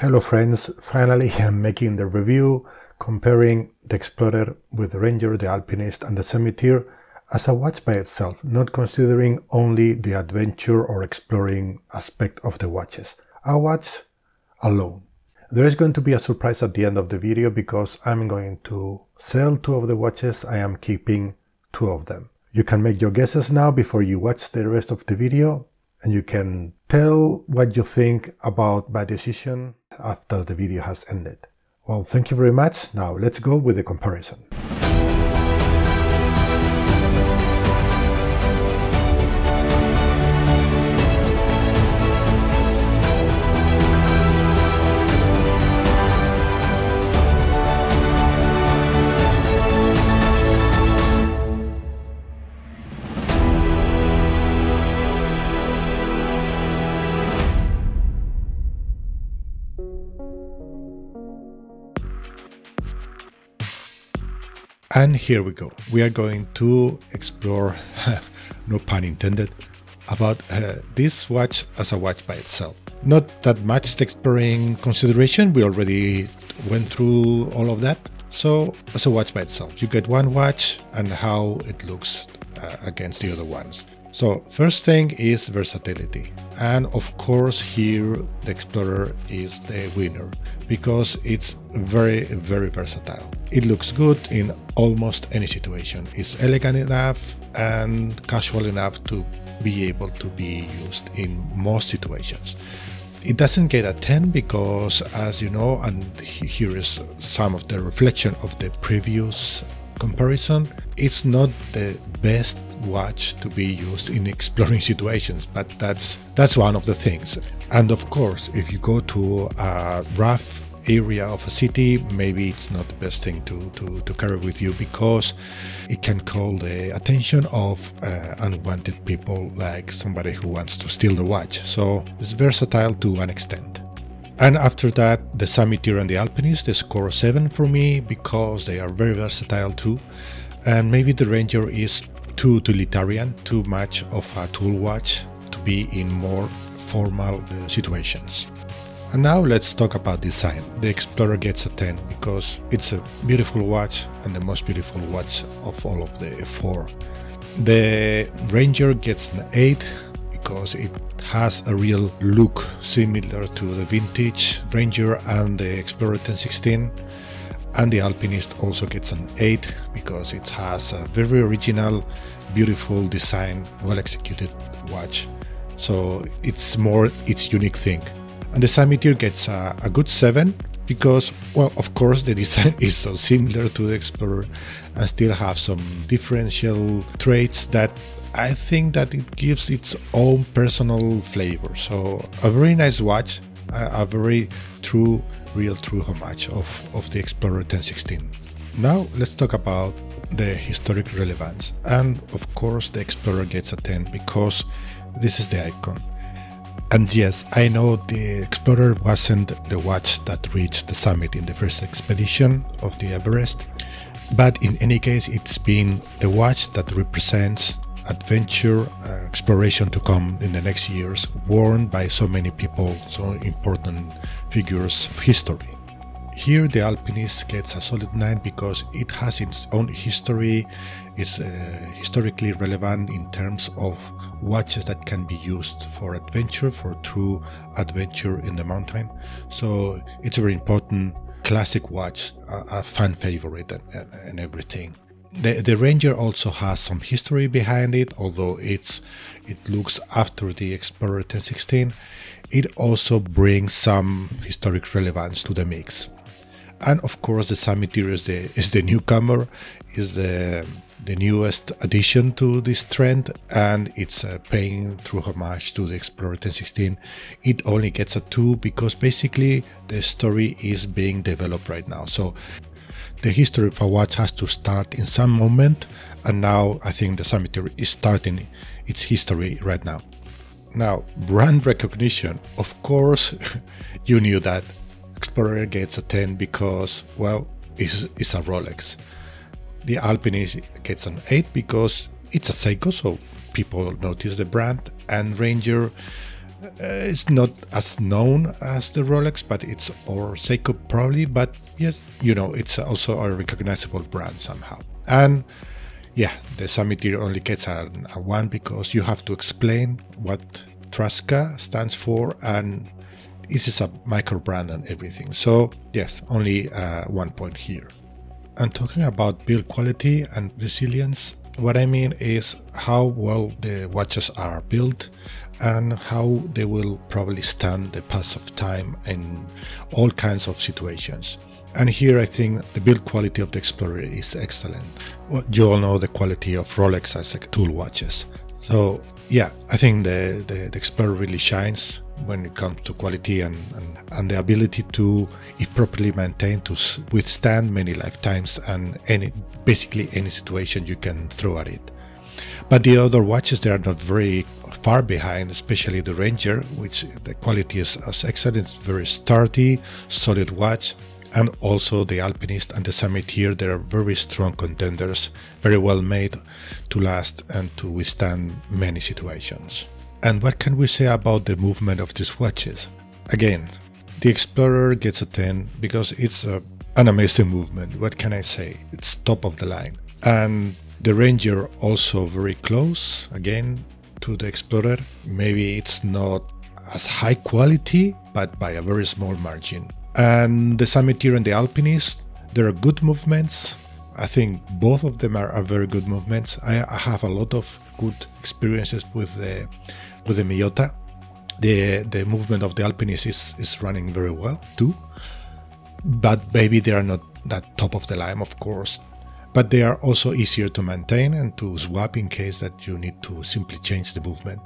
Hello friends, finally I'm making the review comparing the Explorer with the Ranger, the Alpinist and the Summiteer as a watch by itself, not considering only the adventure or exploring aspect of the watches. A watch alone. There is going to be a surprise at the end of the video because I'm going to sell two of the watches. I am keeping two of them. You can make your guesses now before you watch the rest of the video, and you can tell what you think about my decision after the video has ended. Well, thank you very much. Now let's go with the comparison. And here we go. We are going to explore, no pun intended, about this watch as a watch by itself. Not that much exploring consideration, we already went through all of that. So as a watch by itself, you get one watch and how it looks against the other ones. So first thing is versatility, and of course here the Explorer is the winner because it's very versatile. It looks good in almost any situation. It's elegant enough and casual enough to be able to be used in most situations. It doesn't get a 10 because, as you know, and here is some of the reflection of the previous comparison, it's not the best watch to be used in exploring situations, but that's one of the things. And of course, if you go to a rough area of a city, maybe it's not the best thing to carry with you because it can call the attention of unwanted people, like somebody who wants to steal the watch. So it's versatile to an extent. And after that, the Summiteer and the Alpinist, they score 7 for me because they are very versatile too. And maybe the Ranger is too utilitarian, too much of a tool watch to be in more formal situations. And now let's talk about design. The Explorer gets a 10 because it's a beautiful watch and the most beautiful watch of all of the four. The Ranger gets an 8 because it has a real look similar to the vintage Ranger and the Explorer 1016. And the Alpinist also gets an 8 because it has a very original, beautiful design, well executed watch. So it's more its unique thing. And the Summiteer gets a good 7 because, well, of course the design is so similar to the Explorer and still have some differential traits that I think that it gives its own personal flavor. So a very nice watch, a very real true homage of the Explorer 1016. Now let's talk about the historic relevance, and of course the Explorer gets a 10 because this is the icon. And yes, I know the Explorer wasn't the watch that reached the summit in the first expedition of the Everest, but in any case it's been the watch that represents adventure, exploration to come in the next years, worn by so many people, so important figures of history. Here the Alpinist gets a solid 9 because it has its own history, is historically relevant in terms of watches that can be used for adventure, for true adventure in the mountain. So it's a very important classic watch, a fan favorite and everything. The Ranger also has some history behind it, although it looks after the Explorer 1016. It also brings some historic relevance to the mix. And of course the Summiteer is the newcomer, is the newest addition to this trend, and it's paying true homage to the Explorer 1016. It only gets a 2 because basically the story is being developed right now. So the history of a watch has to start in some moment, and now I think the Summiteer is starting its history right now. Now, brand recognition, of course, you knew that Explorer gets a 10 because, well, it's a Rolex. The Alpinist gets an 8 because it's a Seiko, so people notice the brand, and Ranger It's not as known as the Rolex, but it's or Seiko probably. But yes, you know, it's also a recognizable brand somehow. And yeah, the Summiteer only gets a 1 because you have to explain what Trasca stands for, and it is a micro brand and everything. So yes, only 1 point here. And talking about build quality and resilience, what I mean is how well the watches are built and how they will probably stand the pass of time in all kinds of situations. And here I think the build quality of the Explorer is excellent. Well, you all know the quality of Rolex as tool watches. So yeah, I think the Explorer really shines when it comes to quality and the ability to, if properly maintained, to withstand many lifetimes and basically any situation you can throw at it. But the other watches, they are not very far behind, especially the Ranger, which the quality is excellent. It's very sturdy, solid watch. And also the Alpinist and the Summiteer, they are very strong contenders, very well made to last and to withstand many situations. And what can we say about the movement of these watches? Again, the Explorer gets a 10 because it's an amazing movement. What can I say? It's top of the line. And the Ranger also very close, again, to the Explorer. Maybe it's not as high quality, but by a very small margin. And the Summiteer and the Alpinist, there are good movements. I think both of them are very good movements. I have a lot of good experiences with the Miyota. The movement of the Alpinist is running very well too. But maybe they are not that top of the line, of course. But they are also easier to maintain and to swap in case that you need to simply change the movement.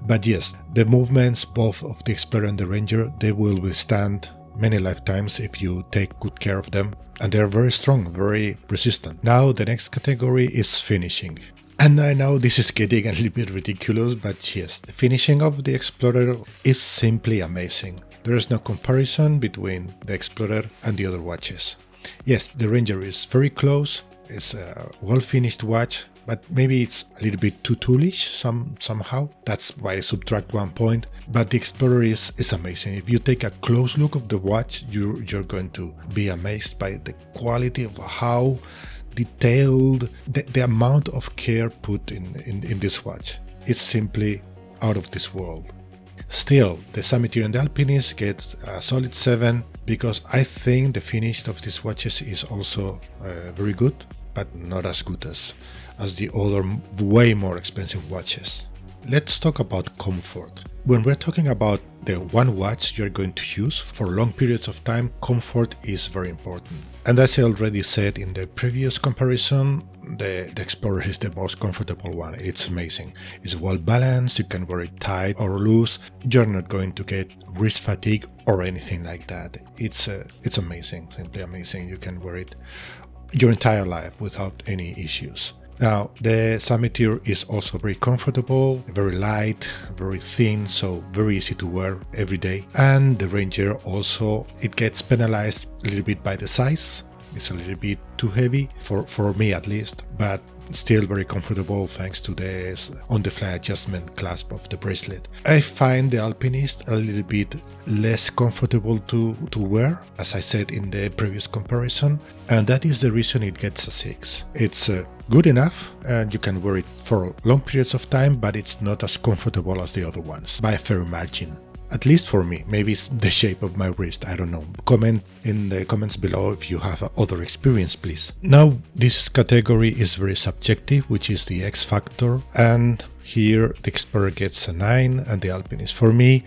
But yes, the movements both of the Explorer and the Ranger, they will withstand many lifetimes if you take good care of them, and they're very strong, very resistant. Now the next category is finishing. And I know this is getting a little bit ridiculous, but yes, the finishing of the Explorer is simply amazing. There is no comparison between the Explorer and the other watches. Yes, the Ranger is very close, it's a well-finished watch, but maybe it's a little bit too toolish somehow. That's why I subtract 1 point. But the Explorer is amazing. If you take a close look of the watch, you're going to be amazed by the quality of how detailed, the amount of care put in this watch. It's simply out of this world. Still, the Summiteer and the Alpinist gets a solid 7 because I think the finish of these watches is also very good, but not as good as the other way more expensive watches. Let's talk about comfort. When we're talking about the one watch you're going to use for long periods of time, comfort is very important. And as I already said in the previous comparison, the Explorer is the most comfortable one. It's amazing. It's well balanced, you can wear it tight or loose. You're not going to get wrist fatigue or anything like that. It's amazing, simply amazing. You can wear it your entire life without any issues. Now, the Summiteer is also very comfortable, very light, very thin, so very easy to wear every day. And the Ranger also, it gets penalized a little bit by the size. It's a little bit too heavy, for me at least, but still very comfortable thanks to the on-the-fly adjustment clasp of the bracelet. I find the Alpinist a little bit less comfortable to wear, as I said in the previous comparison, and that is the reason it gets a 6. It's good enough and you can wear it for long periods of time, but it's not as comfortable as the other ones by a fair margin. At least for me. Maybe it's the shape of my wrist, I don't know. Comment in the comments below if you have other experience, please. Now, this category is very subjective, which is the X factor, and here the Explorer gets a 9 and the Alpinist. For me,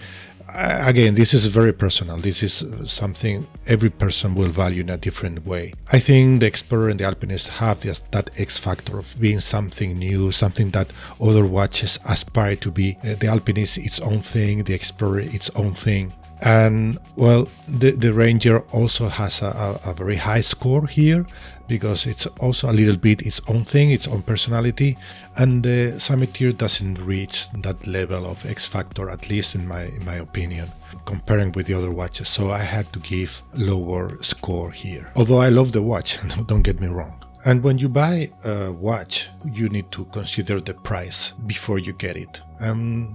again, this is very personal. This is something every person will value in a different way. I think the Explorer and the Alpinist have that X factor of being something new, something that other watches aspire to be. The Alpinist, its own thing, the Explorer, its own thing. And well, the Ranger also has a very high score here because it's also a little bit its own thing, its own personality, and the Summiteer doesn't reach that level of X factor, at least in my opinion, comparing with the other watches. So I had to give lower score here. Although I love the watch, don't get me wrong. And when you buy a watch, you need to consider the price before you get it.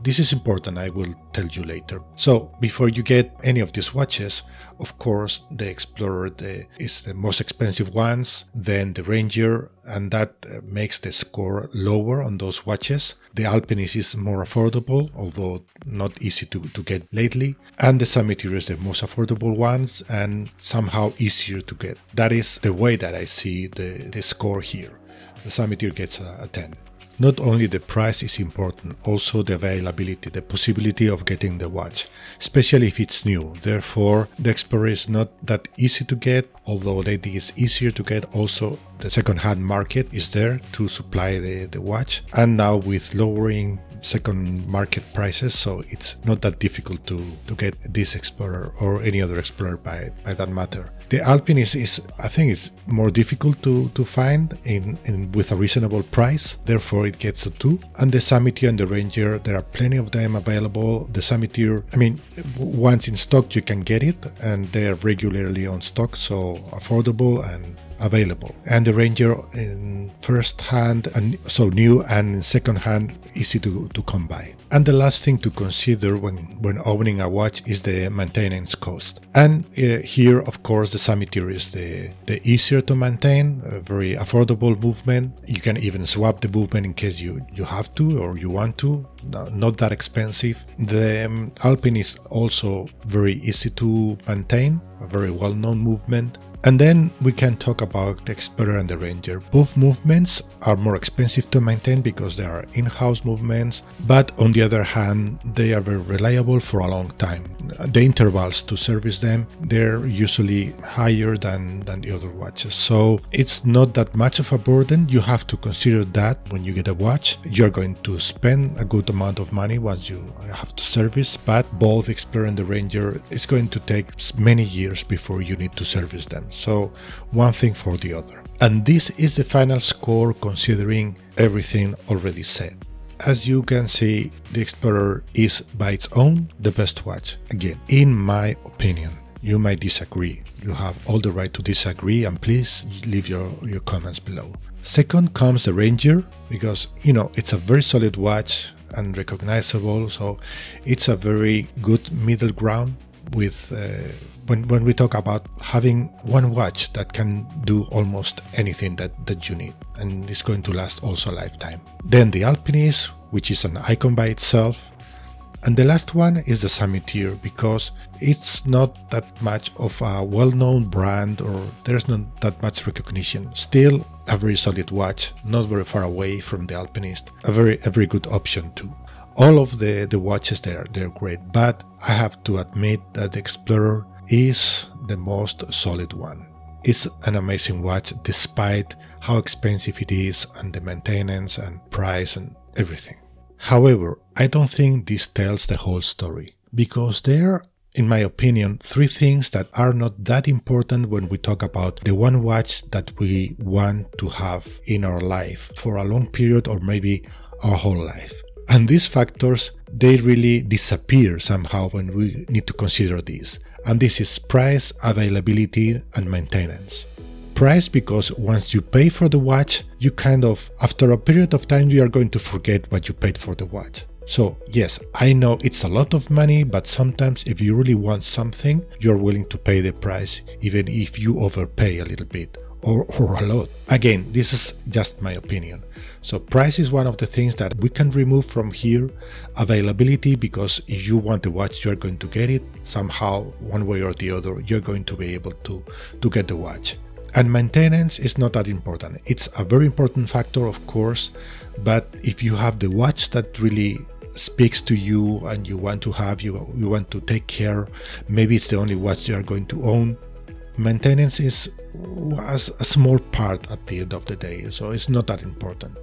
This is important, I will tell you later. So before you get any of these watches, of course, the Explorer is the most expensive ones, then the Ranger, and that makes the score lower on those watches. The Alpinist is more affordable, although not easy to get lately. And the Summiteer is the most affordable ones and somehow easier to get. That is the way that I see the score here. The Summiteer gets a 10. Not only the price is important, also the availability, the possibility of getting the watch, especially if it's new. Therefore, the Explorer is not that easy to get, although lately it's easier to get. Also, the second-hand market is there to supply the watch. And now with lowering second market prices, so it's not that difficult to get this Explorer or any other Explorer by that matter. The Alpinist is, I think, it's more difficult to find with a reasonable price, therefore it gets a 2. And the Summiteer and the Ranger, there are plenty of them available. The Summiteer, I mean, once in stock you can get it, and they are regularly on stock, so affordable and available. And the Ranger in first hand, and so new, and in second hand, easy to come by. And the last thing to consider when owning a watch is the maintenance cost. And here, of course, the Summiteer is the easier to maintain, a very affordable movement. You can even swap the movement in case you have to or you want to. Not that expensive. The Alpinist is also very easy to maintain, a very well-known movement. And then we can talk about the Explorer and the Ranger. Both movements are more expensive to maintain because they are in-house movements, but on the other hand, they are very reliable for a long time. The intervals to service them, they're usually higher than the other watches. So it's not that much of a burden. You have to consider that when you get a watch. You're going to spend a good amount of money once you have to service, but both Explorer and the Ranger, it's going to take many years before you need to service them. So one thing for the other. And this is the final score considering everything already said. As you can see, the Explorer is by its own the best watch. Again, in my opinion. You might disagree. You have all the right to disagree, and please leave your comments below. Second comes the Ranger, because it's a very solid watch and recognizable, so it's a very good middle ground with when we talk about having one watch that can do almost anything that you need, and it's going to last also a lifetime. Then the Alpinist, which is an icon by itself. And the last one is the Summiteer, because it's not that much of a well-known brand, or there's not that much recognition. Still a very solid watch, not very far away from the Alpinist. A very good option too. All of the watches they're great, but I have to admit that the Explorer is the most solid one. It's an amazing watch despite how expensive it is, and the maintenance and price and everything. However, I don't think this tells the whole story, because there are, in my opinion, 3 things that are not that important when we talk about the one watch that we want to have in our life for a long period, or maybe our whole life. And these factors, they really disappear somehow when we need to consider this. And this is price, availability, and maintenance. Price, because once you pay for the watch, you after a period of time, you are going to forget what you paid for the watch. So yes, I know it's a lot of money, but sometimes if you really want something, you're willing to pay the price, even if you overpay a little bit or a lot. Again, this is just my opinion. So price is one of the things that we can remove from here. Availability, because if you want the watch, you're going to get it somehow, one way or the other. You're going to be able to get the watch. And maintenance is not that important. It's a very important factor, of course, but if you have the watch that really speaks to you and you want to have, you want to take care, maybe it's the only watch you are going to own, maintenance was a small part at the end of the day, so it's not that important.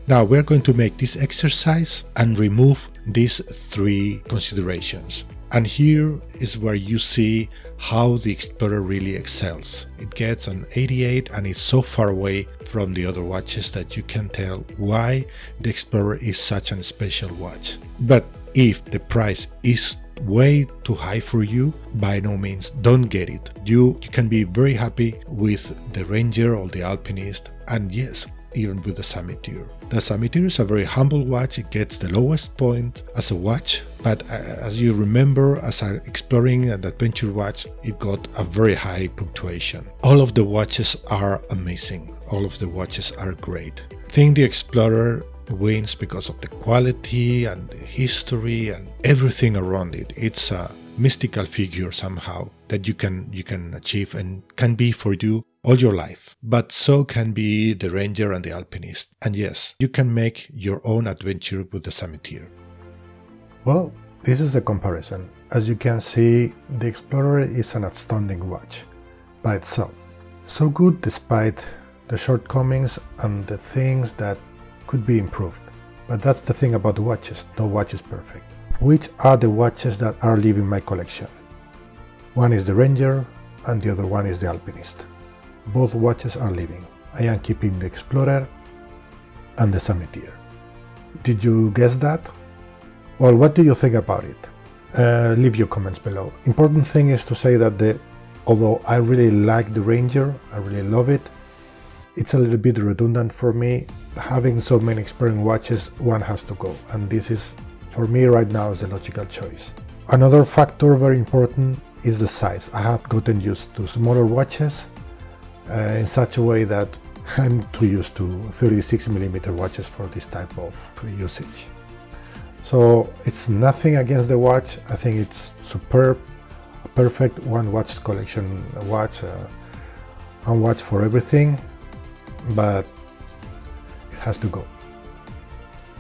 Now we're going to make this exercise and remove these 3 considerations. And here is where you see how the Explorer really excels. It gets an 88 and it's so far away from the other watches that you can tell why the Explorer is such a special watch. But if the price is way too high for you, by no means don't get it. You can be very happy with the Ranger or the Alpinist, and yes, even with the Summiteer. The Summiteer is a very humble watch. It gets the lowest point as a watch, but as you remember, as an exploring and adventure watch, it got a very high punctuation. All of the watches are amazing. All of the watches are great. I think the Explorer wins because of the quality and the history and everything around it. It's a mystical figure somehow that you can achieve and can be for you all your life. But so can be the Ranger and the Alpinist. And yes, you can make your own adventure with the Summiteer. Well, this is the comparison. As you can see, the Explorer is an outstanding watch by itself. So good despite the shortcomings and the things that could be improved. But that's the thing about watches, no watch is perfect. Which are the watches that are leaving my collection? One is the Ranger and the other one is the Alpinist. Both watches are leaving. I am keeping the Explorer and the Summiteer. Did you guess that? Well, what do you think about it? Leave your comments below. Important thing is to say that although I really like the Ranger, I really love it, it's a little bit redundant for me. Having so many expiring watches, one has to go, and this is, for me right now, is the logical choice. Another factor very important is the size. I have gotten used to smaller watches in such a way that I'm too used to 36mm watches for this type of usage. So it's nothing against the watch. I think it's superb, a perfect one watch collection watch, one watch for everything, but it has to go.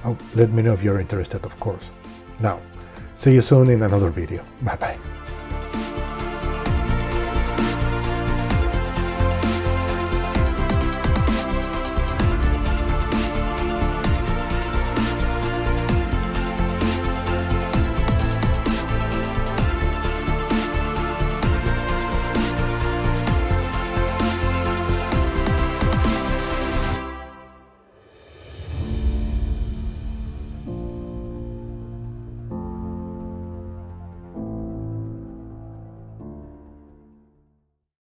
Oh, let me know if you're interested, of course. Now, see you soon in another video. Bye bye.